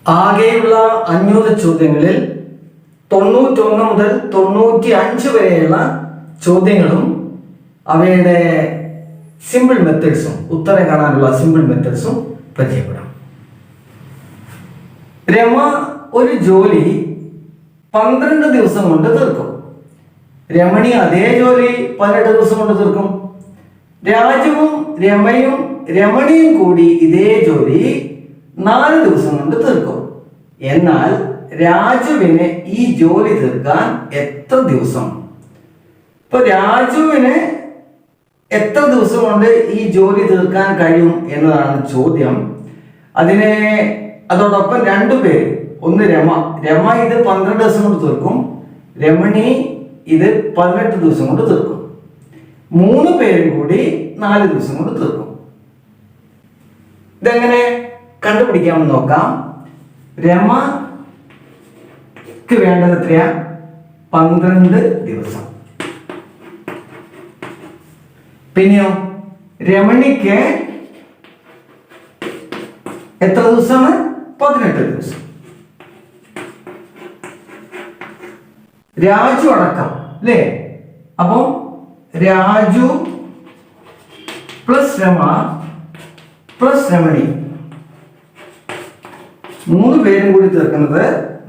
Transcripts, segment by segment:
ആകെയുള്ള 500 ചോദ്യങ്ങളിൽ 91 മുതൽ 95 വരെയുള്ള ചോദ്യങ്ങളും അവയുടെ സിമ്പിൾ മെത്തേഡ്സും ഉത്തരം കാണാനുള്ള സിമ്പിൾ മെത്തേഡ്സും പരിചയപ്പെടാം. രമ ഒരു ജോലി 12 ദിവസം കൊണ്ട് തീർക്കും. രമണി അതേ ജോലി 18 ദിവസം കൊണ്ട് തീർക്കും. രാജുവും രമയും രമണിയും കൂടി ഇതേ ജോലി 4 ദിവസം കൊണ്ട് തീർക്കും. എന്നാൽ രാജുവിന് ഈ ജോലി തീർക്കാൻ എത്ര ദിവസം? ഇപ്പൊ രാജുവിന് എത്ര ദിവസം കൊണ്ട് ഈ ജോലി തീർക്കാൻ കഴിയും എന്നതാണ് ചോദ്യം. അതോടൊപ്പം 2 പേര്, ഒന്ന് രമ ഇത് 12 ദിവസം കൊണ്ട് തീർക്കും, രമണി ഇത് 18 ദിവസം കൊണ്ട് തീർക്കും. 3 പേരും കൂടി 4 ദിവസം കൊണ്ട് തീർക്കും. ഇതെങ്ങനെ കണ്ടുപിടിക്കാമെന്ന് നോക്കാം. രമക്ക് വേണ്ടത് എത്രയാ? 12 ദിവസം. പിന്നെയോ രമണിക്ക് എത്ര ദിവസമാണ്? 18 ദിവസം. രാജു അടക്കം അല്ലേ? അപ്പം രാജു പ്ലസ് രമ പ്ലസ് രമണി 3 പേരും കൂടി തീർക്കുന്നത്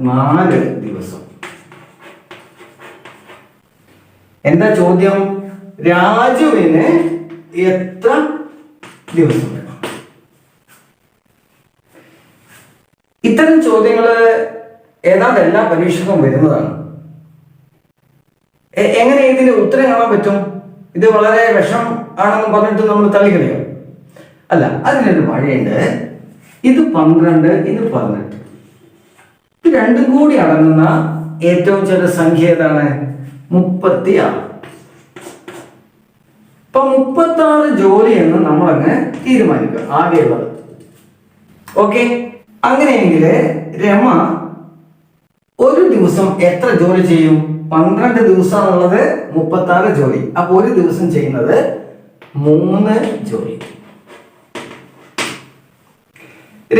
4 ദിവസം. എന്താ ചോദ്യം? രാജുവിന് എത്ര ദിവസം വേണം? ഇത്തരം ചോദ്യങ്ങള് ഏതാണ്ട് എല്ലാ പരീക്ഷയ്ക്കും വരുന്നതാണ്. എങ്ങനെ ഇതിന്റെ ഉത്തരം കാണാൻ പറ്റും? ഇത് വളരെ വിഷം ആണെന്ന് പറഞ്ഞിട്ട് നമ്മൾ തള്ളിക്കളയോ? അല്ല, അതിനൊരു വഴിയുണ്ട്. ഇത് 12, ഇത് 18. ഇത് രണ്ടും കൂടി അടങ്ങുന്ന ഏറ്റവും ചെറിയ സംഖ്യ ഏതാണ്? 36. ഇപ്പൊ 36 ജോലി എന്ന് നമ്മളങ്ങ് തീരുമാനിക്കുക ആകെയുള്ളത്. ഓക്കെ, അങ്ങനെയെങ്കിൽ രമ ഒരു ദിവസം എത്ര ജോലി ചെയ്യും? 12 ദിവസം ഉള്ളത് 36 ജോലി. അപ്പൊ ഒരു ദിവസം ചെയ്യുന്നത് 3 ജോലി.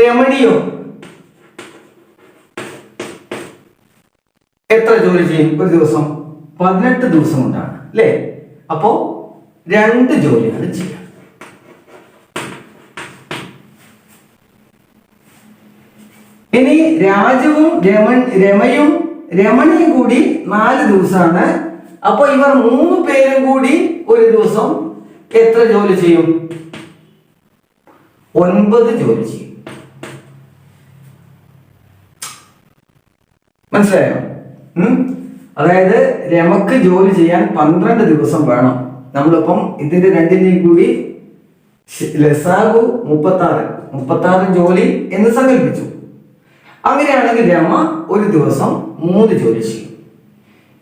രമണിയോ എത്ര ജോലി ചെയ്യും ഒരു ദിവസം? 18 ദിവസം കൊണ്ടാണ് അല്ലേ? അപ്പോ 2 ജോലിയാണ് ചെയ്യുക. ഇനി രാജുവും രമയും രമണിയും കൂടി 4 ദിവസമാണ്. അപ്പൊ ഇവർ 3 പേരും കൂടി ഒരു ദിവസം എത്ര ജോലി ചെയ്യും? 9 ജോലി ചെയ്യും. മനസ്സിലായോ? അതായത് രമക്ക് ജോലി ചെയ്യാൻ 12 ദിവസം വേണം. നമ്മളിപ്പം ഇതിന്റെ രണ്ടിന്റെയും കൂടി ലസാഗു 36 ജോലി എന്ന് സങ്കല്പിച്ചു. അങ്ങനെയാണെങ്കിൽ രമ ഒരു ദിവസം 3 ജോലി ചെയ്യും.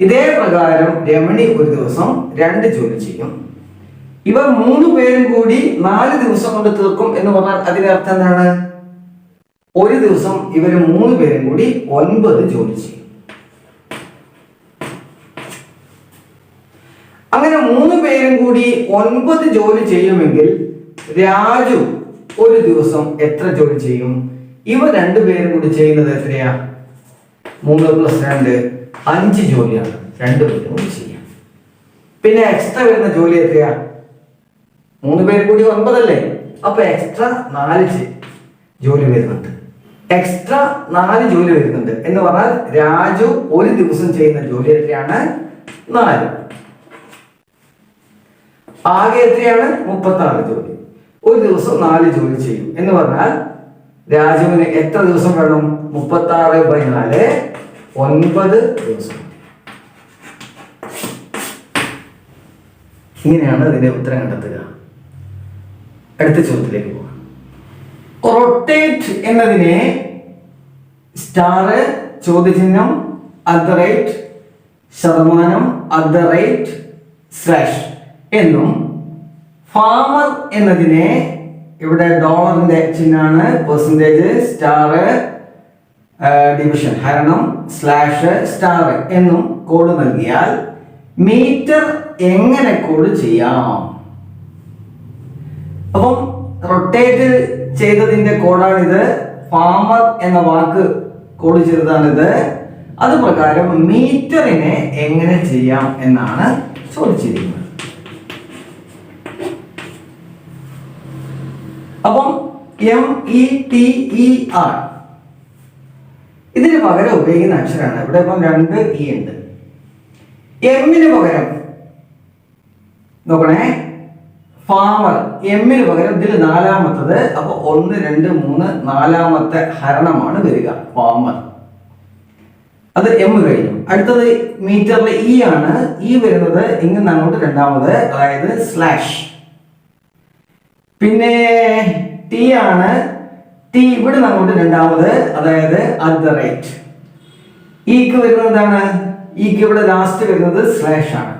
ഇതേ പ്രകാരം രമണി ഒരു ദിവസം 2 ജോലി ചെയ്യും. ഇവർ 3 പേരും കൂടി 4 ദിവസം കൊണ്ട് തീർക്കും എന്ന് പറഞ്ഞാൽ അതിനർത്ഥം എന്താണ്? ഒരു ദിവസം ഇവര് 3 പേരും കൂടി 9 ജോലി ചെയ്യും. അങ്ങനെ 3 പേരും കൂടി 9 ജോലി ചെയ്യുമെങ്കിൽ രാജു ഒരു ദിവസം എത്ര ജോലി ചെയ്യും? ഇവ 2 പേരും കൂടി ചെയ്യുന്നത് എത്രയാ? 3 + 2 5 ജോലിയാണ് 2 പേരും കൂടി ചെയ്യാം. പിന്നെ എക്സ്ട്രാ വരുന്ന ജോലി എത്രയാ? 3 പേരും കൂടി 9 അല്ലേ? അപ്പൊ എക്സ്ട്രാ 4 ജോലി വരുന്നുണ്ട്. എക്സ്ട്രാ 4 ജോലി വരുന്നുണ്ട് എന്ന് പറഞ്ഞാൽ രാജു ഒരു ദിവസം ചെയ്യുന്ന ജോലി എത്രയാണ്? 4. ആകെ എത്രയാണ്? 36 ജോലി. ഒരു ദിവസം 4 ജോലി ചെയ്യും എന്ന് പറഞ്ഞാൽ രാജുവിന് എത്ര ദിവസം വേണം? 36/4 9 ദിവസം. ഇങ്ങനെയാണ് ഇതിന്റെ ഉത്തരം കണ്ടെത്തുക. അടുത്ത ചോദ്യത്തിലേക്ക് പോകാം. റൊട്ടേറ്റ് എന്നതിനെ സ്റ്റാർ, ചോദ്യചിഹ്നം, @ @ എന്നും ഫാമർ എന്നതിനെ ഇവിടെ ഡോളറിന്റെ ചിഹ്നമാണ്, പെർസെന്റേജ്, സ്റ്റാർ, ഡിവിഷൻ, ഹരണം, / എന്നും കോഡ് നൽകിയാൽ മീറ്റർ എങ്ങനെ കോഡ് ചെയ്യാം? അപ്പം റൊട്ടേറ്റ് ചെയ്തതിന്റെ കോഡാണിത്. ഫാമർ എന്ന വാക്ക് കോഡ് ചെയ്തതാണിത്. അത് പ്രകാരം മീറ്ററിനെ എങ്ങനെ ചെയ്യാം എന്നാണ് ചോദിച്ചിരിക്കുന്നത്. അപ്പം METER ഇതിന് പകരം ഉപയോഗിക്കുന്ന അക്ഷരമാണ്. ഇവിടെ ഇപ്പം 2 E ഉണ്ട്. എമ്മിന് പകരം നോക്കണേ, ഫാമർ എമ്മിന് പകരം ഇതിൽ 4ാമത്തത്. അപ്പൊ 1, 2, 3 4ാമത്തെ ഹരണമാണ് വരിക ഫാമർ. അത് എം കഴിഞ്ഞു. അടുത്തത് മീറ്ററിൽ ഇ ആണ്. ഇ വരുന്നത് ഇങ്ങനെ അങ്ങോട്ട് 2ാമത്, അതായത് സ്ലാഷ്. പിന്നെ ടി ആണ്. ടി ഇവിടെ അങ്ങോട്ട് 2ാമത്, അതായത് @. ഇക്ക് വരുന്നത് എന്താണ്? ഇക്ക് ഇവിടെ ലാസ്റ്റ് വരുന്നത് സ്ലാഷ് ആണ്.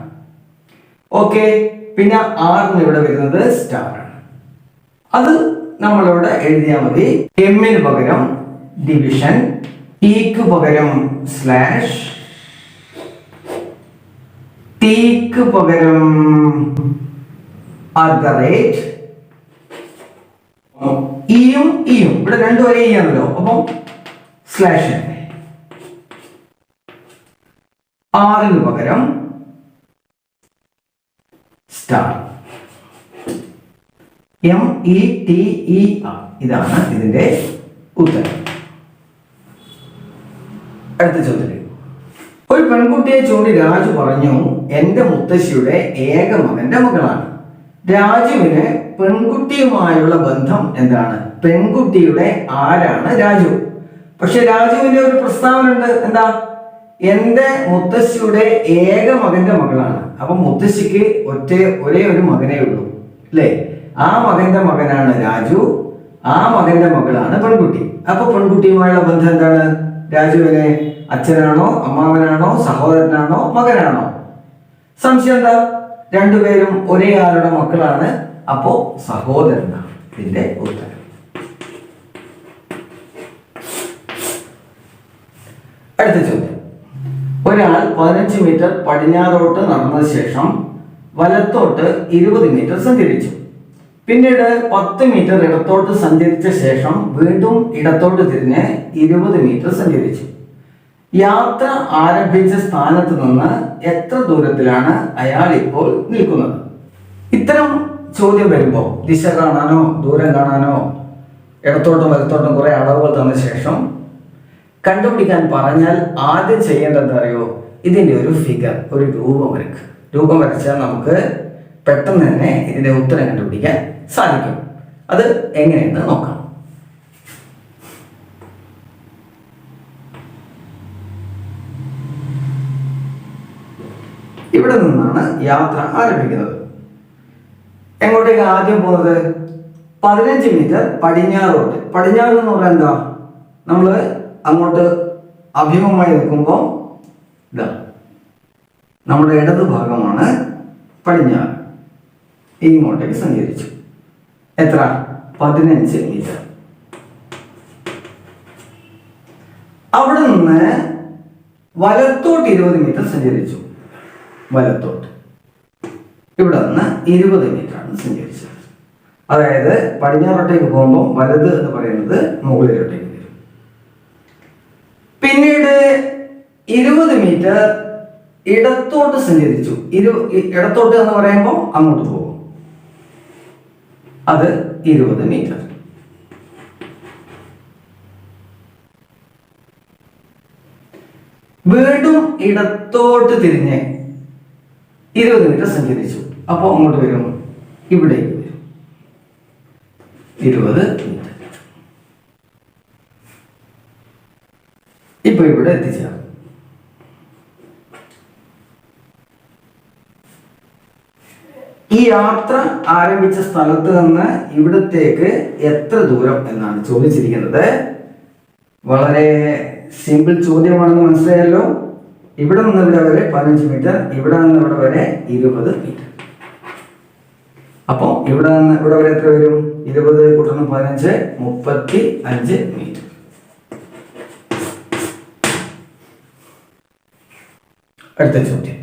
ഓക്കെ. പിന്നെ ആറിന് ഇവിടെ വരുന്നത് സ്റ്റാർ ആണ്. അത് നമ്മളിവിടെ എഴുതിയാൽ മതി. എമ്മിന് പകരം ഡിവിഷൻ, ഇക്ക് പകരം സ്ലാഷ്, ടിക്ക് പകരം @. ഇയും ഇയും ഇവിടെ 2 ഒരേ ഇ ആണല്ലോ, അപ്പം സ്ലാഷ്. ആറിന് പകരം സ്റ്റാർ. METER ഇതാണ് ഇതിന്റെ ഉത്തരം. അടുത്ത ചോദ്യം. ഒരു പെൺകുട്ടിയെ ചൂണ്ടി രാജു പറഞ്ഞു, എന്റെ മുത്തശ്ശിയുടെ ഏക മകന്റെ മകളാണ്. രാജുവിന് പെൺകുട്ടിയുമായുള്ള ബന്ധം എന്താണ്? പെൺകുട്ടിയുടെ ആരാണ് രാജു? പക്ഷെ രാജുവിന്റെ ഒരു പ്രസ്താവന ഉണ്ട്. എന്താ? എന്റെ മുത്തശ്ശിയുടെ ഏക മകന്റെ മകളാണ്. അപ്പൊ മുത്തശ്ശിക്ക് ഒരേ ഒരു മകനേ ഉള്ളൂ, അല്ലേ? ആ മകന്റെ മകനാണ് രാജു. ആ മകന്റെ മകളാണ് പെൺകുട്ടി. അപ്പൊ പെൺകുട്ടിയുമായുള്ള ബന്ധം എന്താണ്? രാജുവിന് അച്ഛനാണോ, അമ്മാവനാണോ, സഹോദരനാണോ, മകനാണോ? സംശയം എന്താ? രണ്ടുപേരും ഒരേ ആളുടെ മക്കളാണ്. അപ്പോ സഹോദരനാണ് ഇതിന്റെ ഉത്തരം. അടുത്ത ചോദ്യം. ഒരാൾ 15 മീറ്റർ പടിഞ്ഞാറോട്ട് നടന്ന ശേഷം വലത്തോട്ട് 20 മീറ്റർ സഞ്ചരിച്ചു. പിന്നീട് 10 മീറ്റർ ഇടത്തോട്ട് സഞ്ചരിച്ച ശേഷം വീണ്ടും ഇടത്തോട്ട് തിരിഞ്ഞ് 20 മീറ്റർ സഞ്ചരിച്ചു. യാത്ര ആരംഭിച്ച സ്ഥാനത്ത് നിന്ന് എത്ര ദൂരത്തിലാണ് അയാൾ ഇപ്പോൾ നിൽക്കുന്നത്? ഇത്തരം ചോദ്യം വരുമ്പോൾ ദിശ കാണാനോ ദൂരം കാണാനോ ഇടത്തോട്ടും വലത്തോട്ടും കുറെ അളവുകൾ തന്ന ശേഷം കണ്ടുപിടിക്കാൻ പറഞ്ഞാൽ ആദ്യം ചെയ്യേണ്ടത് അറിയോ? ഇതിന്റെ ഒരു ഫിഗർ, ഒരു രൂപം വരയ്ക്കുക. രൂപം വരച്ചാൽ നമുക്ക് പെട്ടെന്ന് തന്നെ ഇതിന്റെ ഉത്തരം കണ്ടുപിടിക്കാൻ സാധിക്കും. അത് എങ്ങനെയെന്ന് നോക്കാം. ഇവിടെ നിന്നാണ് യാത്ര ആരംഭിക്കുന്നത്. എങ്ങോട്ടേക്ക് ആദ്യം പോകുന്നത്? 15 മീറ്റർ പടിഞ്ഞാറോട്ട്. പടിഞ്ഞാറ് എന്ന് പറഞ്ഞാൽ എന്താ? നമ്മള് അങ്ങോട്ട് അഭിമുഖമായി നിൽക്കുമ്പോൾ ഇതാ നമ്മുടെ ഇടത് ഭാഗമാണ് പടിഞ്ഞാറ്. ഇങ്ങോട്ടേക്ക് സഞ്ചരിച്ചു. എത്ര? 15 മീറ്റർ. അവിടെ നിന്ന് വലത്തോട്ട് 20 മീറ്റർ സഞ്ചരിച്ചു. വലത്തോട്ട് ഇവിടെ നിന്ന് 20 മീറ്റർ ആണ് സഞ്ചരിച്ചത്. അതായത് പടിഞ്ഞാറോട്ടേക്ക് പോകുമ്പോൾ വലത് എന്ന് പറയുന്നത് മുകളിലോട്ടേക്ക് വരും. പിന്നീട് 20 മീറ്റർ ഇടത്തോട്ട് സഞ്ചരിച്ചു. ഇടത്തോട്ട് എന്ന് പറയുമ്പോൾ അങ്ങോട്ട് പോകും. അത് 20 മീറ്റർ. വീണ്ടും ഇടത്തോട്ട് തിരിഞ്ഞ് 20 മീറ്റർ സഞ്ചരിച്ചു. അപ്പോൾ അങ്ങോട്ട് വരും, ഇവിടേക്ക് വരും 20 മീറ്റർ. ഇപ്പൊ ഇവിടെ എത്തിച്ചേർന്നു. ഈ യാത്ര ആരംഭിച്ച സ്ഥലത്ത് നിന്ന് ഇവിടത്തേക്ക് എത്ര ദൂരം എന്നാണ് ചോദിച്ചിരിക്കുന്നത്. വളരെ സിമ്പിൾ ചോദ്യമാണെന്ന് മനസ്സിലായല്ലോ. ഇവിടെ നിന്ന് ഇവിടെ വരെ 15 മീറ്റർ, ഇവിടെ നിന്ന് ഇവിടെ വരെ 20 മീറ്റർ. അപ്പോൾ ഇവിടെ നിന്ന് ഇവിടെ വരെ എത്ര വരും? 20 കൂട്ടുന്ന 15 35 മീറ്റർ. അടുത്ത ചോദ്യം.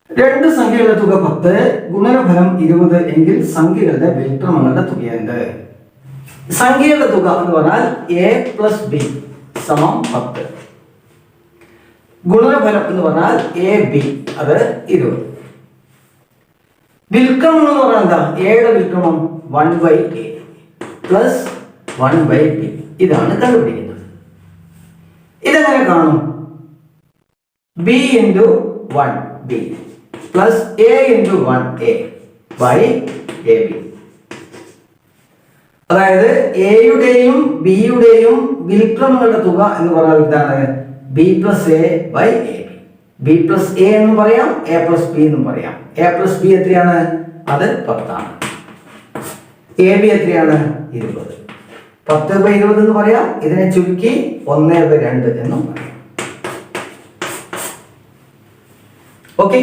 രണ്ട് സംഖ്യകളുടെ തുക 10, ഗുണനഫലം 20 എങ്കിൽ സംഖ്യകളുടെ വ്യുൽക്രമങ്ങളുടെ തുക എന്ത്? സംഖ്യയുടെ തുക എന്ന് പറഞ്ഞാൽ a പ്ലസ് ബി സമം 10. ഗുണനഫലം എന്ന് പറഞ്ഞാൽ എ ബി അത് 20. വിൽക്രമം എന്ന് പറഞ്ഞാൽ എന്താ? എയുടെ വിൽക്രമം 1/a പ്ലസ് 1/b. ഇതാണ് കണ്ടുപിടിക്കുന്നത്. ഇതെങ്ങനെ കാണും? b into 1b plus a into 1a by A B. അതായത് എയുടെയും ബിയുടെയും വിൽക്രമങ്ങളുടെ തുക എന്ന് പറഞ്ഞാൽ ഇതാണ് B plus A by A B. B plus A എന്നും പറയാം, എ പ്ലസ് ബി എന്നും പറയാം. എ പ്ലസ് ബി എത്രയാണ്? അത് 10 ആണ്. എ ബി എത്രയാണ്? 20. 10/20 എന്ന് പറയാം. ഇതിനെ ചുരുക്കി 1/2 എന്നും പറയാം. ഓക്കെ.